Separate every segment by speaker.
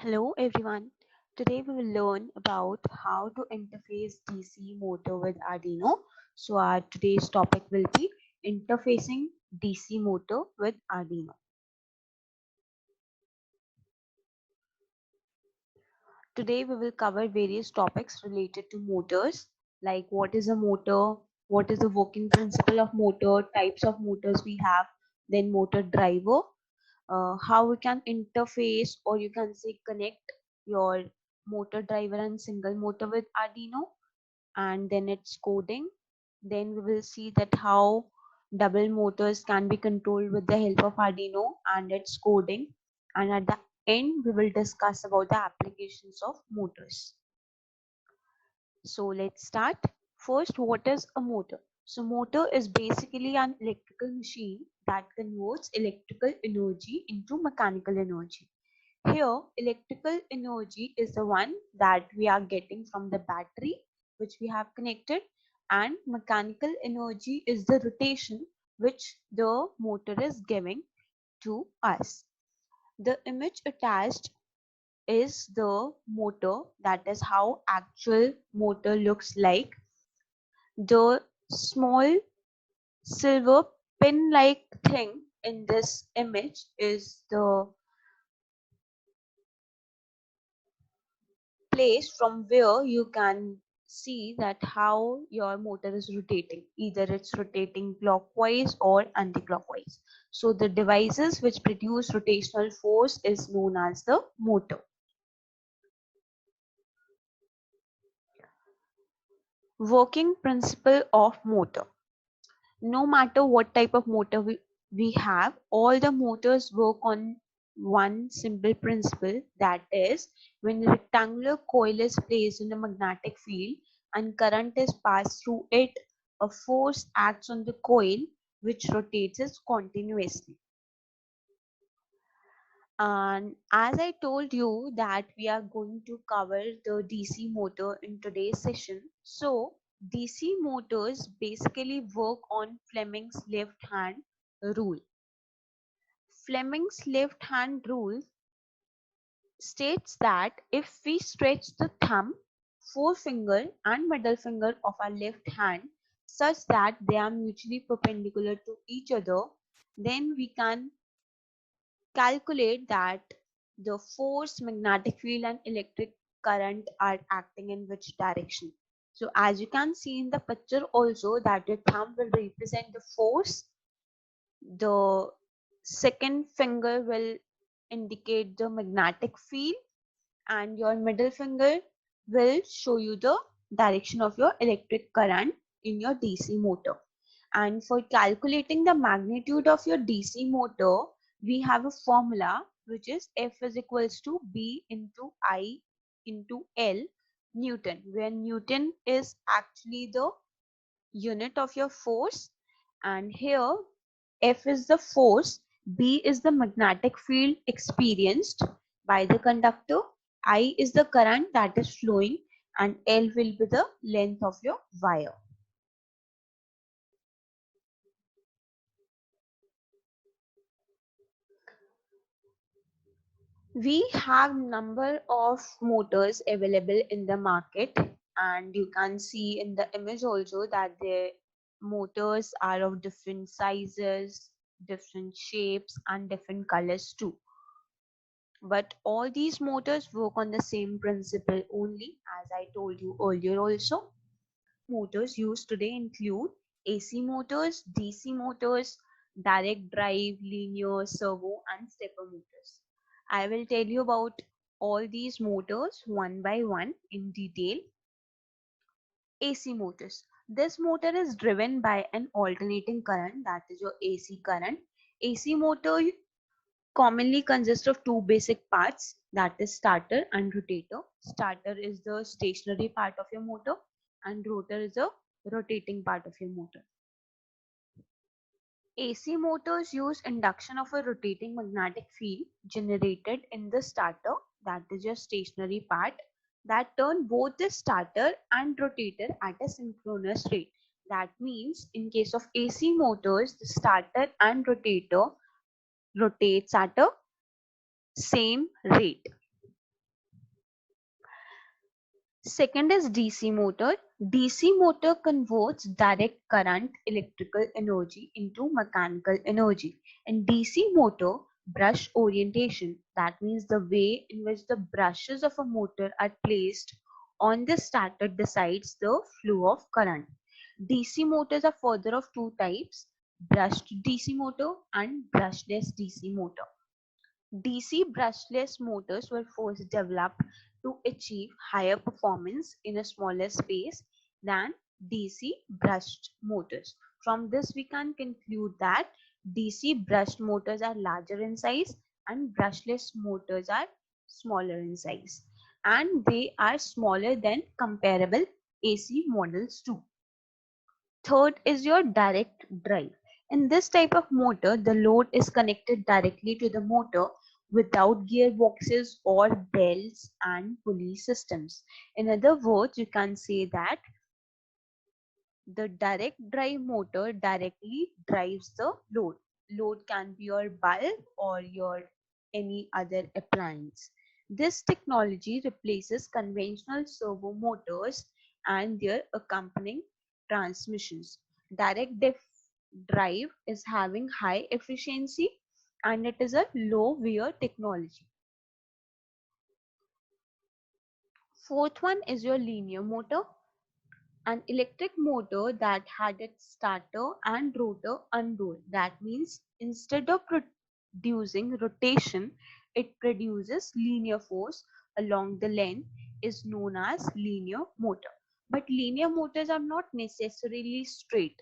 Speaker 1: Hello everyone. Today we will learn about how to interface DC motor with Arduino. So our today's topic will be interfacing DC motor with Arduino. Today we will cover various topics related to motors, like what is a motor, what is the working principle of motor, types of motors we have, then motor driver, how we can interface or you can say connect your motor driver and single motor with Arduino, and then its coding. Then we will see that how double motors can be controlled with the help of Arduino and its coding. And at the end, we will discuss about the applications of motors. So let's start. First, what is a motor? So motor is basically an electrical machine that converts electrical energy into mechanical energy. Here, electrical energy is the one that we are getting from the battery which we have connected, and mechanical energy is the rotation which the motor is giving to us. The image attached is the motor, that is how actual motor looks like. The small silver pin like thing in this image is the place from where you can see that how your motor is rotating. Either it's rotating clockwise or anti-clockwise. So the devices which produce rotational force is known as the motor. Working principle of motor. No matter what type of motor we have, all the motors work on one simple principle, that is, when a rectangular coil is placed in a magnetic field and current is passed through it, a force acts on the coil which rotates it continuously. And as I told you that we are going to cover the DC motor in today's session. So DC motors basically work on Fleming's left hand rule. Fleming's left hand rule states that if we stretch the thumb, forefinger and middle finger of our left hand such that they are mutually perpendicular to each other, then we can calculate that the force, magnetic field and electric current are acting in which direction. So as you can see in the picture also, that your thumb will represent the force, the second finger will indicate the magnetic field, and your middle finger will show you the direction of your electric current in your DC motor. And for calculating the magnitude of your DC motor, we have a formula which is F is equals to B into I into L Newton, where Newton is actually the unit of your force, and here F is the force, B is the magnetic field experienced by the conductor, I is the current that is flowing, and L will be the length of your wire. We have number of motors available in the market, and you can see in the image also that the motors are of different sizes, different shapes and different colors too. But all these motors work on the same principle only, as I told you earlier also. Motors used today include AC motors, DC motors, direct drive, linear, servo, and stepper motors. I will tell you about all these motors one by one in detail. AC motors. This motor is driven by an alternating current, that is your AC current. AC motor commonly consists of two basic parts, that is starter and rotator. Starter is the stationary part of your motor and rotor is the rotating part of your motor. AC motors use induction of a rotating magnetic field generated in the starter, that is your stationary part, that turn both the starter and rotator at a synchronous rate. That means in case of AC motors, the starter and rotator rotates at a same rate. Second is DC motor. DC motor converts direct current electrical energy into mechanical energy. And DC motor brush orientation, that means the way in which the brushes of a motor are placed on the starter decides the flow of current. DC motors are further of two types, brushed DC motor and brushless DC motor. DC brushless motors were first developed to achieve higher performance in a smaller space than DC brushed motors. From this, we can conclude that DC brushed motors are larger in size and brushless motors are smaller in size, and they are smaller than comparable AC models too. Third is your direct drive. In this type of motor, the load is connected directly to the motor without gearboxes or belts and pulley systems. In other words, you can say that the direct drive motor directly drives the load. Load can be your bulb or your any other appliance. This technology replaces conventional servo motors and their accompanying transmissions. Drive is having high efficiency and it is a low wear technology. Fourth one is your linear motor. An electric motor that had its starter and rotor unrolled. That means instead of producing rotation, it produces linear force along the length is known as linear motor. But linear motors are not necessarily straight.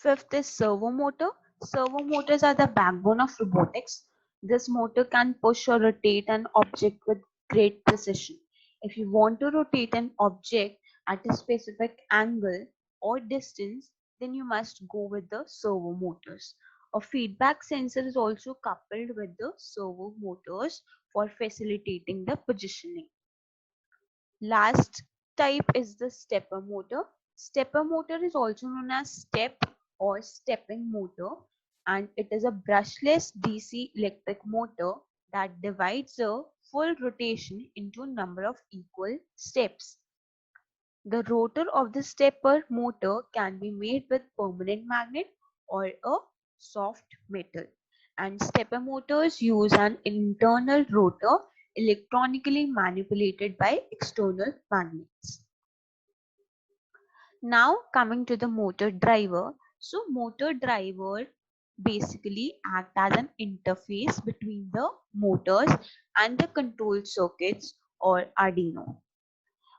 Speaker 1: Fifth is servo motor. Servo motors are the backbone of robotics. This motor can push or rotate an object with great precision. If you want to rotate an object at a specific angle or distance, then you must go with the servo motors. A feedback sensor is also coupled with the servo motors for facilitating the positioning. Last type is the stepper motor. Stepper motor is also known as step or stepping motor, and it is a brushless DC electric motor that divides a full rotation into a number of equal steps. The rotor of the stepper motor can be made with permanent magnet or a soft metal, and stepper motors use an internal rotor electronically manipulated by external magnets. Now coming to the motor driver. So motor driver basically act as an interface between the motors and the control circuits or Arduino.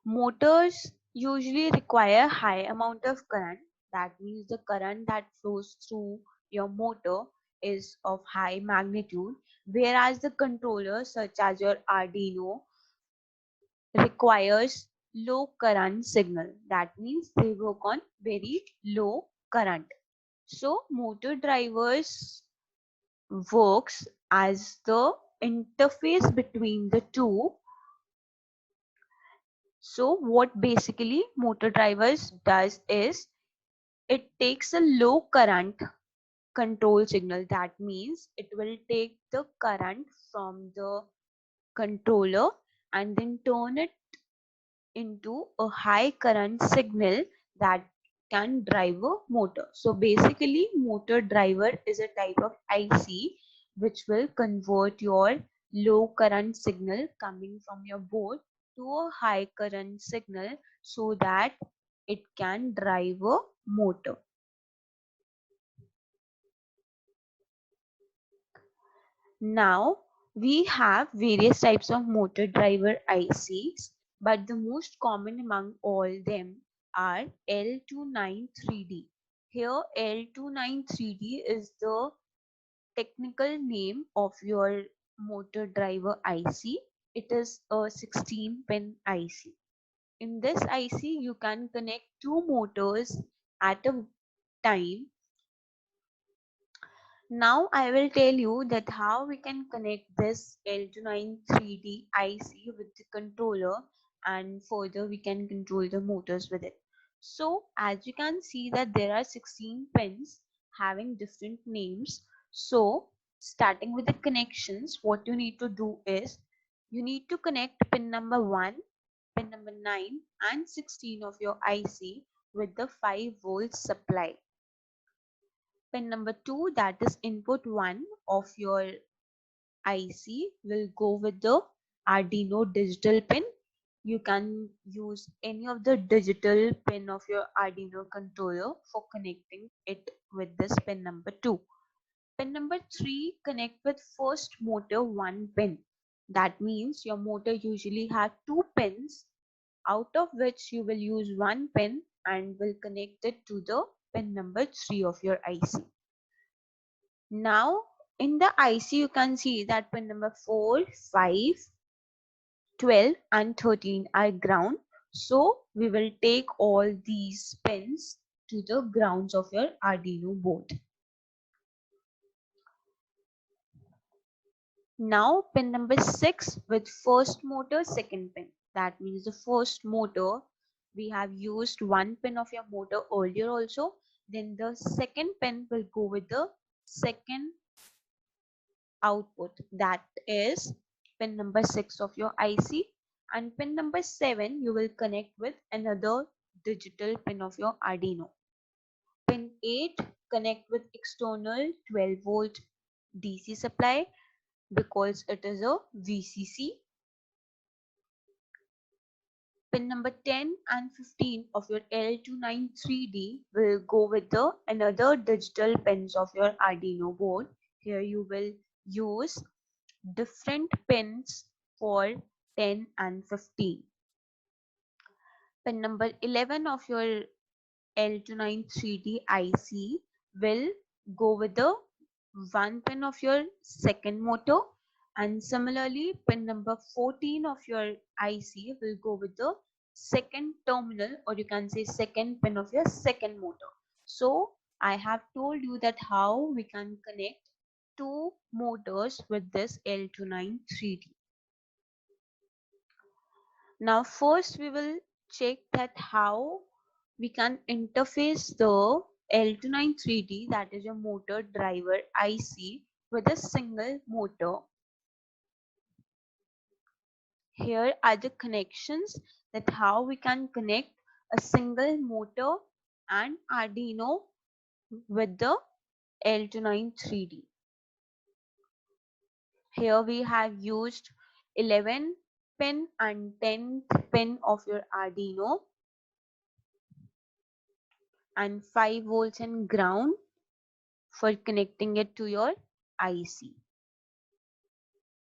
Speaker 1: Motors usually require high amount of current. That means the current that flows through your motor is of high magnitude, whereas the controller such as your Arduino requires low current signal. That means they work on very low current. So motor drivers works as the interface between the two. So what basically motor drivers does is it takes a low current control signal. That means it will take the current from the controller and then turn it into a high current signal that can drive a motor. So basically motor driver is a type of IC which will convert your low current signal coming from your board to a high current signal so that it can drive a motor. Now we have various types of motor driver ICs, but the most common among all them are L293D. Here L293D is the technical name of your motor driver IC. It is a 16-pin IC. In this IC you can connect two motors at a time. Now I will tell you that how we can connect this L293D IC with the controller, and further we can control the motors with it. So as you can see that there are 16 pins having different names. So starting with the connections, what you need to do is You need to connect pin number 1, pin number 9 and 16 of your IC with the 5 volts supply. Pin number 2, that is input 1 of your IC, will go with the Arduino digital pin. You can use any of the digital pin of your Arduino controller for connecting it with this pin number 2. Pin number 3, connect with first motor 1 pin. That means your motor usually have 2 pins, out of which you will use 1 pin and will connect it to the pin number 3 of your IC. Now in the IC you can see that pin number 4, 5, 12 and 13 are ground. So we will take all these pins to the grounds of your Arduino board. Now pin number 6 with first motor second pin. That means the first motor, we have used 1 pin of your motor earlier also. Then the second pin will go with the second output, that is pin number 6 of your IC, and pin number 7 you will connect with another digital pin of your Arduino. Pin 8, connect with external 12 volt DC supply because it is a VCC. Pin number 10 and 15 of your L293D will go with the another digital pins of your Arduino board. Here you will use different pins for 10 and 15. Pin number 11 of your L293D IC will go with the 1 pin of your second motor, and similarly pin number 14 of your IC will go with the second terminal, or you can say second pin of your second motor. So I have told you that how we can connect 2 motors with this L293D. Now first we will check that how we can interface the L293D, that is your motor driver IC, with a single motor. Here are the connections that how we can connect a single motor and Arduino with the L293D. Here we have used 11 pin and 10th pin of your Arduino and 5 volts and ground for connecting it to your IC.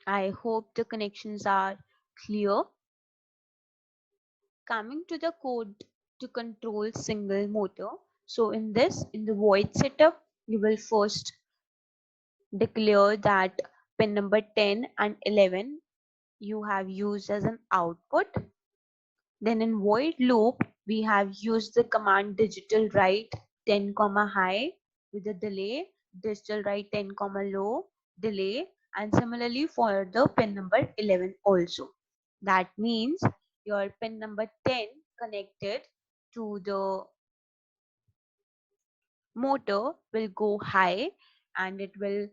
Speaker 1: I hope the connections are clear. Coming to the code to control single motor. So in the void setup, you will first declare that pin number 10 and 11 you have used as an output. Then in void loop, we have used the command digital write 10 comma high with a delay, digital write 10 comma low, delay, and similarly for the pin number 11 also. That means your pin number 10 connected to the motor will go high and it will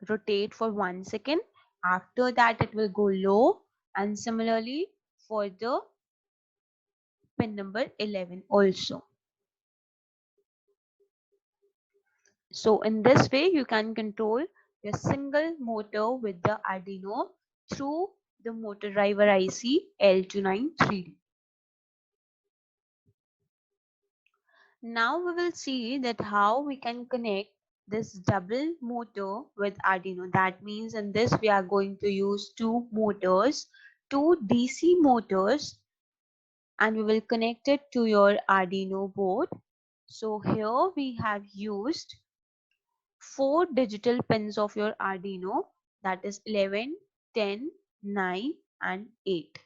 Speaker 1: rotate for 1 second. After that it will go low, and similarly for the pin number 11 also. So in this way you can control your single motor with the Arduino through the motor driver IC L293D. Now we will see that how we can connect this double motor with Arduino. That means in this we are going to use 2 motors, 2 DC motors, and we will connect it to your Arduino board. So here we have used 4 digital pins of your Arduino, that is 11, 10, 9 and 8.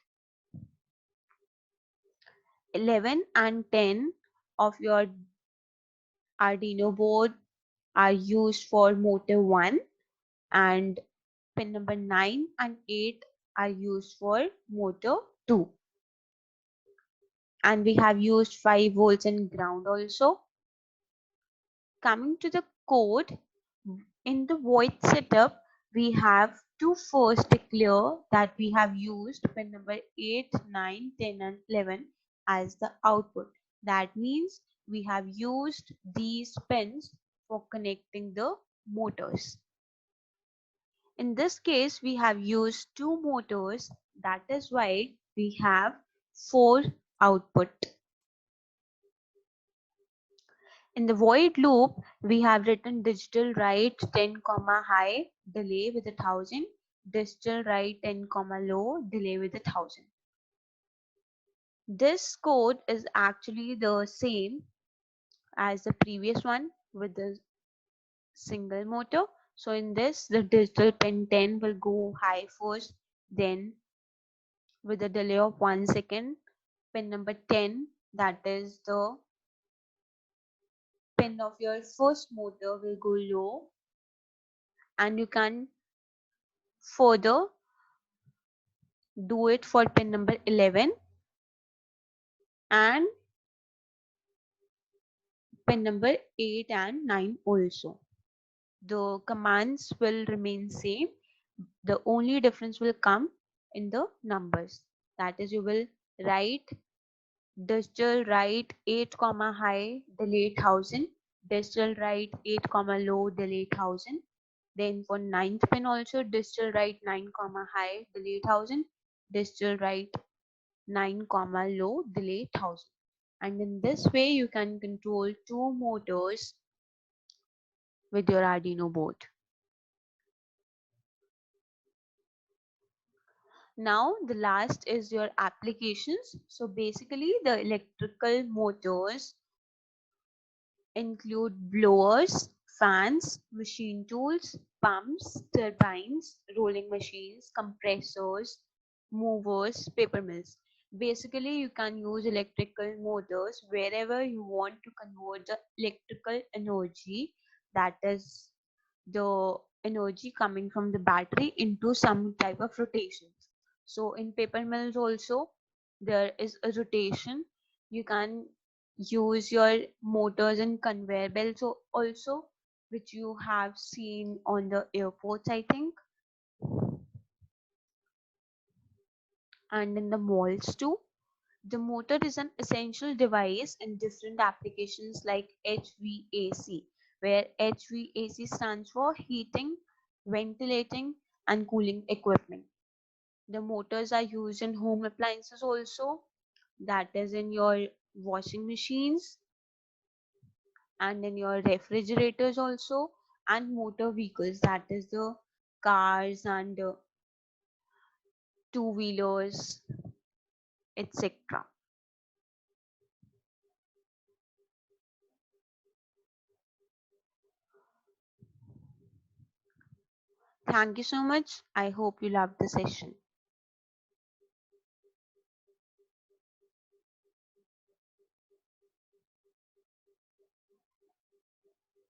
Speaker 1: 11 and 10 of your Arduino board are used for motor 1, and pin number 9 and 8 are used for motor 2. And we have used 5 volts and ground also. Coming to the code, in the void setup, we have to first declare that we have used pin number 8, 9, 10 and 11 as the output. That means we have used these pins for connecting the motors. In this case, we have used two motors. That is why we have 4 output. In the void loop, we have written digital write 10 comma high, delay with 1000, digital write 10 comma low, delay with 1000. This code is actually the same as the previous one with the single motor. So in this, the digital pin 10 will go high first, then with a delay of 1 second, pin number 10, that is the pin of your first motor, will go low, and you can further do it for pin number 11 and pin number 8 and 9 also. The commands will remain same. The only difference will come in the numbers. That is, you will write digital write 8 comma high delay 1000, digital write 8 comma low delay 1000. Then for ninth pin also digital write 9 comma high delay 1000, digital write 9 comma low delay 1000. And in this way you can control two motors with your Arduino board. Now the last is your applications. So basically the electrical motors include blowers, fans, machine tools, pumps, turbines, rolling machines, compressors, movers, paper mills. Basically, you can use electrical motors wherever you want to convert the electrical energy, that is the energy coming from the battery, into some type of rotation. So in paper mills also there is a rotation. You can use your motors and conveyor belts also, which you have seen on the airports, I think, and in the malls too. The motor is an essential device in different applications like HVAC, where HVAC stands for heating, ventilating, and cooling equipment. The motors are used in home appliances also, that is in your washing machines and in your refrigerators also, and motor vehicles, that is the cars and two wheelers, etc. Thank you so much. I hope you loved the session.